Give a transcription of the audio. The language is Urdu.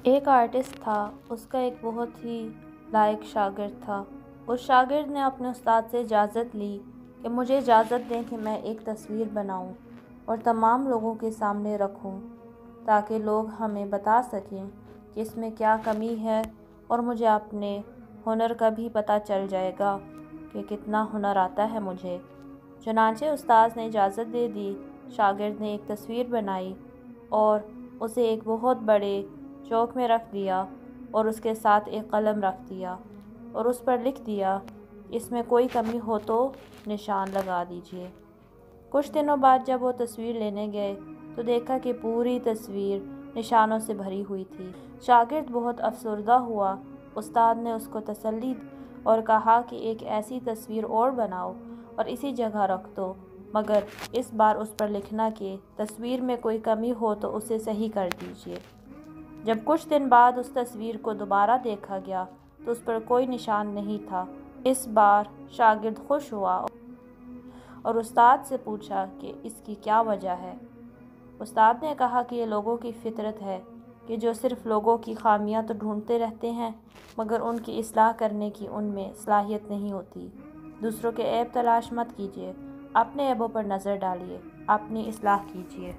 ایک آرٹسٹ تھا، اس کا ایک بہت ہی لائق شاگرد تھا۔ اس شاگرد نے اپنے استاد سے اجازت لی کہ مجھے اجازت دیں کہ میں ایک تصویر بناؤں اور تمام لوگوں کے سامنے رکھوں تاکہ لوگ ہمیں بتا سکیں کہ اس میں کیا کمی ہے، اور مجھے اپنے ہنر کا بھی پتہ چل جائے گا کہ کتنا ہنر آتا ہے مجھے۔ چنانچہ استاد نے اجازت دے دی۔ شاگرد نے ایک تصویر بنائی اور اسے ایک بہت بڑے چوک میں رکھ دیا اور اس کے ساتھ ایک قلم رکھ دیا اور اس پر لکھ دیا، اس میں کوئی کمی ہو تو نشان لگا دیجیے۔ کچھ دنوں بعد جب وہ تصویر لینے گئے تو دیکھا کہ پوری تصویر نشانوں سے بھری ہوئی تھی۔ شاگرد بہت افسردہ ہوا۔ استاد نے اس کو تسلی دی اور کہا کہ ایک ایسی تصویر اور بناؤ اور اسی جگہ رکھ دو، مگر اس بار اس پر لکھنا کہ تصویر میں کوئی کمی ہو تو اسے صحیح کر دیجیے۔ جب کچھ دن بعد اس تصویر کو دوبارہ دیکھا گیا تو اس پر کوئی نشان نہیں تھا۔ اس بار شاگرد خوش ہوا اور استاد سے پوچھا کہ اس کی کیا وجہ ہے۔ استاد نے کہا کہ یہ لوگوں کی فطرت ہے کہ جو صرف لوگوں کی خامیاں تو ڈھونڈتے رہتے ہیں مگر ان کی اصلاح کرنے کی ان میں صلاحیت نہیں ہوتی۔ دوسروں کے عیب تلاش مت کیجیے، اپنے عیبوں پر نظر ڈالیے، اپنی اصلاح کیجیے۔